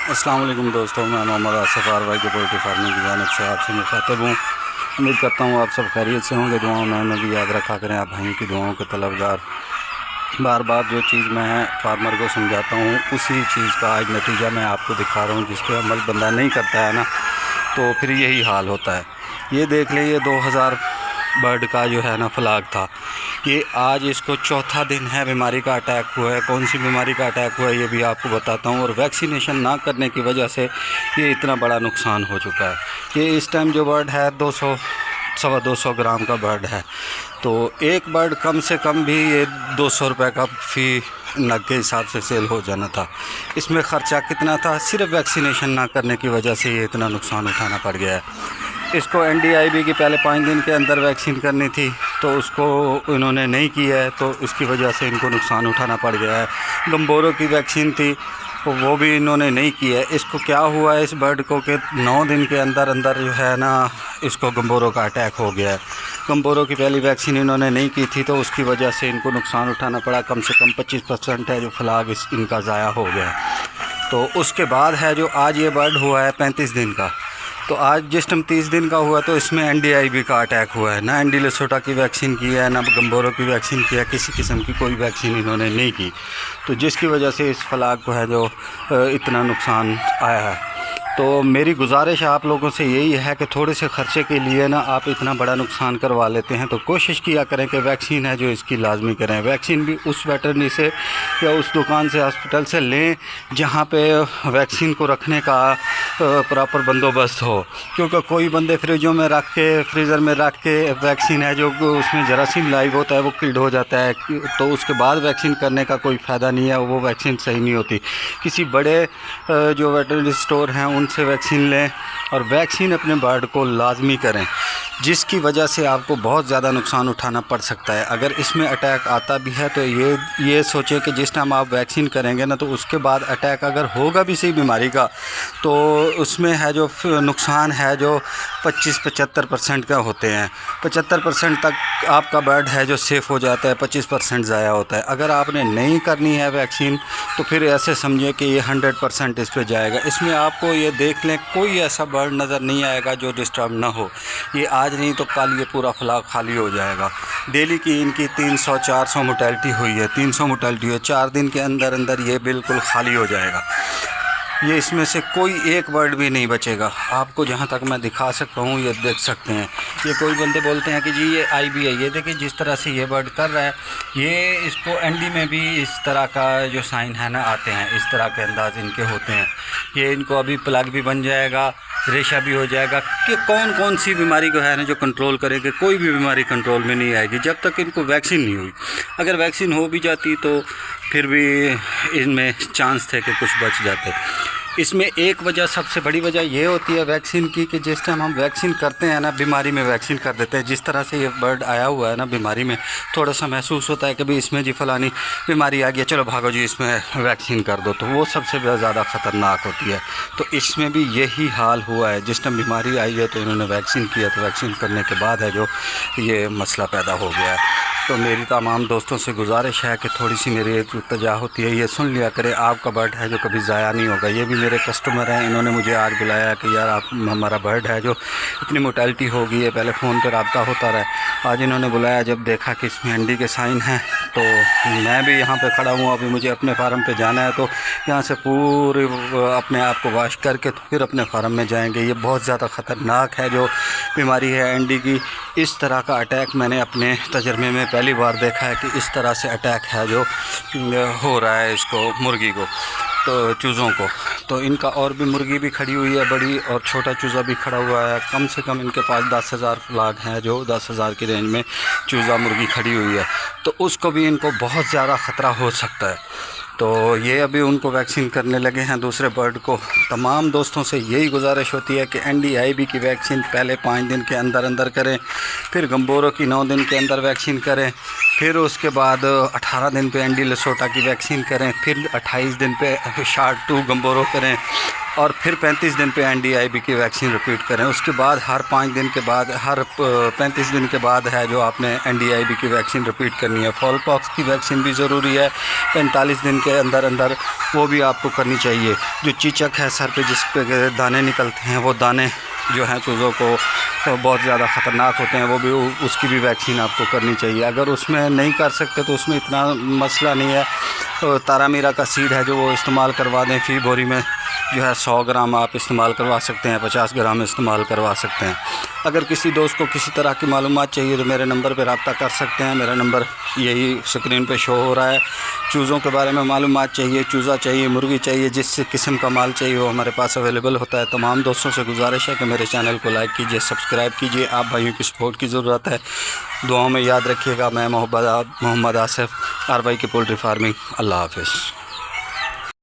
अस्सलाम वालेकुम दोस्तों, मैं मोहम्मद आसिफ आरवाई के पोल्ट्री फार्मिंग की जानिब से आपसे मुखातिब हूँ। उम्मीद करता हूँ आप सब खैरियत से होंगे। दुआओं में हमें भी याद रखा करें, आप भाइयों की दुआओं के तलबगार। बार बार जो चीज़ मैं फार्मर को समझाता हूँ उसी चीज़ का आज नतीजा मैं आपको दिखा रहा हूँ। जिस पे अमल बंदा नहीं करता है ना, तो फिर यही हाल होता है। ये देख ले, ये 2000 बर्ड का जो है ना फ्लाग था, ये आज इसको चौथा दिन है बीमारी का अटैक हुआ है। कौन सी बीमारी का अटैक हुआ है ये भी आपको बताता हूँ। और वैक्सीनेशन ना करने की वजह से ये इतना बड़ा नुकसान हो चुका है। ये इस टाइम जो बर्ड है 200 सवा 200 ग्राम का बर्ड है। तो एक बर्ड कम से कम भी ये 200 रुपये का फ़ी नग के हिसाब से सेल हो जाना था। इसमें ख़र्चा कितना था? सिर्फ वैक्सीनेशन ना करने की वजह से ये इतना नुकसान उठाना पड़ गया है। इसको NDIB की पहले 5 दिन के अंदर वैक्सीन करनी थी, तो उसको इन्होंने नहीं किया है, तो इसकी वजह से इनको नुकसान उठाना पड़ गया है। गम्बोरो की वैक्सीन थी, तो वो भी इन्होंने नहीं की है। इसको क्या हुआ है इस बर्ड को कि 9 दिन के अंदर अंदर जो है ना इसको गम्बोरो का अटैक हो गया है। गम्बोरो की पहली वैक्सीन इन्होंने नहीं की थी, तो उसकी वजह से इनको नुकसान उठाना पड़ा। कम से कम 25% है जो फ्लाग इनका ज़ाया हो गया। तो उसके बाद है जो आज ये बर्ड हुआ है 35 दिन का। तो आज जिस टाइम 30 दिन का हुआ तो इसमें NDIB का अटैक हुआ है। ना एंडी लेसोटा की वैक्सीन की है, ना गम्बोरो की वैक्सीन की है, किसी किस्म की कोई वैक्सीन इन्होंने नहीं की। तो जिसकी वजह से इस फ्लाग को है जो इतना नुकसान आया है। तो मेरी गुजारिश आप लोगों से यही है कि थोड़े से ख़र्चे के लिए ना आप इतना बड़ा नुकसान करवा लेते हैं, तो कोशिश किया करें कि वैक्सीन है जो इसकी लाजमी करें। वैक्सीन भी उस वेटरनरी से या उस दुकान से, हॉस्पिटल से लें जहाँ पे वैक्सीन को रखने का प्रॉपर बंदोबस्त हो। क्योंकि कोई बंदे फ्रिजों में रख के, फ्रीज़र में रख के वैक्सीन है जो उसमें जरासीम लाइव होता है वो किल्ड हो जाता है, तो उसके बाद वैक्सीन करने का कोई फ़ायदा नहीं है, वो वैक्सीन सही नहीं होती। किसी बड़े जो वेटरनरी स्टोर हैं उनसे वैक्सीन लें और वैक्सीन अपने बर्ड को लाजमी करें, जिसकी वजह से आपको बहुत ज़्यादा नुकसान उठाना पड़ सकता है। अगर इसमें अटैक आता भी है तो ये सोचें कि जिस टाइम आप वैक्सीन करेंगे ना, तो उसके बाद अटैक अगर होगा भी सही बीमारी का, तो उसमें है जो नुकसान है जो 25-75% का होते हैं। 75% तक आपका बर्ड है जो सेफ़ हो जाता है, 25% ज़ाया होता है। अगर आपने नहीं करनी है वैक्सीन तो फिर ऐसे समझिए कि ये 100% इस पर जाएगा। इसमें आपको ये देख लें, कोई ऐसा बर्ड नज़र नहीं आएगा जो डिस्टर्ब ना हो। ये आज नहीं तो कल ये पूरा फ्लाग खाली हो जाएगा। डेली की इनकी 300-400 मोर्टेलिटी हुई है, 300 मोर्टेलिटी हुई है। 4 दिन के अंदर अंदर ये बिल्कुल खाली हो जाएगा। ये इसमें से कोई एक बर्ड भी नहीं बचेगा। आपको जहाँ तक मैं दिखा सकता हूँ ये देख सकते हैं। ये कोई बंदे बोलते हैं कि जी ये IB है, ये देखिए जिस तरह से ये बर्ड कर रहा है, ये इसको एंडी में भी इस तरह का जो साइन है ना आते हैं, इस तरह के अंदाज इनके होते हैं। ये इनको अभी प्लग भी बन जाएगा, रेशा भी हो जाएगा कि कौन कौन सी बीमारी को है ना जो कंट्रोल करेंगे। कोई भी बीमारी कंट्रोल में नहीं आएगी जब तक इनको वैक्सीन नहीं हुई। अगर वैक्सीन हो भी जाती तो फिर भी इनमें चांस थे कि कुछ बच जाते। इसमें एक वजह, सबसे बड़ी वजह ये होती है वैक्सीन की कि जिस टाइम हम वैक्सीन करते हैं ना, बीमारी में वैक्सीन कर देते हैं। जिस तरह से ये बर्ड आया हुआ है ना बीमारी में, थोड़ा सा महसूस होता है कि भाई इसमें जी फलानी बीमारी आ गई, चलो भागो जी इसमें वैक्सीन कर दो, तो वो सबसे ज़्यादा ख़तरनाक होती है। तो इसमें भी यही हाल हुआ है। जिस टाइम बीमारी आई है तो इन्होंने वैक्सीन किया, तो वैक्सीन करने के बाद है जो ये मसला पैदा हो गया है। तो मेरी तमाम दोस्तों से गुजारिश है कि थोड़ी सी मेरी एक इल्तिजा होती है, ये सुन लिया करें। आपका बर्ड है जो कभी ज़ाया नहीं होगा। ये भी मेरे कस्टमर हैं, इन्होंने मुझे आज बुलाया कि यार आप हमारा बर्ड है जो इतनी मोर्टेलिटी हो गई है, पहले फ़ोन पर रब्ता होता रहा। आज इन्होंने बुलाया, जब देखा कि इसमें एंडी के साइन हैं, तो मैं भी यहाँ पे खड़ा हूँ। अभी मुझे अपने फार्म पे जाना है, तो यहाँ से पूरे अपने आप को वॉश करके तो फिर अपने फार्म में जाएंगे। ये बहुत ज़्यादा ख़तरनाक है जो बीमारी है एंडी की। इस तरह का अटैक मैंने अपने तजर्बे में पहली बार देखा है कि इस तरह से अटैक है जो हो रहा है इसको, मुर्गी को, तो चूज़ों को। तो इनका और भी मुर्गी भी खड़ी हुई है बड़ी, और छोटा चूज़ा भी खड़ा हुआ है। कम से कम इनके पास 10,000 फ्लाग हैं जो 10,000 की रेंज में चूज़ा मुर्गी खड़ी हुई है। तो उसको भी इनको बहुत ज़्यादा ख़तरा हो सकता है। तो ये अभी उनको वैक्सीन करने लगे हैं दूसरे बर्ड को। तमाम दोस्तों से यही गुजारिश होती है कि NDIB की वैक्सीन पहले 5 दिन के अंदर अंदर करें, फिर गम्बोरो की 9 दिन के अंदर वैक्सीन करें, फिर उसके बाद 18 दिन पे एंडी लेसोटा की वैक्सीन करें, फिर 28 दिन पे SHART 2 गम्बोरो करें, اور پھر 35 دن پہ NDIB کی ویکسین رپیٹ کریں. اس کے بعد ہر 5 دن کے بعد ہر 35 دن کے بعد ہے جو آپ نے NDIB کی ویکسین رپیٹ کرنی ہے. فال پاکس کی ویکسین بھی ضروری ہے 45 دن کے اندر وہ بھی آپ کو کرنی چاہیے. جو چیچک ہے سر پہ جس پہ دانے نکلتے ہیں وہ دانے جو ہیں چوزوں کو بہت زیادہ خطرناک ہوتے ہیں، وہ بھی اس کی بھی ویکسین آپ کو کرنی چاہیے. اگر اس میں نہیں کر سکتے تو اس میں اتنا مسئلہ نہیں ہے. تارا میرا کا سیڈ ہے جو وہ استعمال کروا دیں. فی بوری میں جو ہے 100 گرام آپ استعمال کروا سکتے ہیں، 50 گرام استعمال کروا سکتے ہیں. اگر کسی دوست کو کسی طرح کی معلومات چاہیے تو میرے نمبر پہ رابطہ کر سکتے ہیں. میرا نمبر یہی اسکرین پہ شو ہو رہا ہے. چوزوں کے بارے میں معلومات چاہیے، چوزا چاہیے، مرغی چاہیے، جس قسم کا مال چاہیے وہ ہمارے پاس اویلیبل ہوتا ہے. تمام دوستوں سے گزارش ہے کہ میرے چینل کو لائک کیجیے، سبسکرائب کیجیے. آپ بھائیوں کی سپورٹ کی ضرورت ہے. دعاؤں میں یاد رکھیے گا. میں محمد آصف RY کی پولٹری فارمنگ. اللہ حافظ.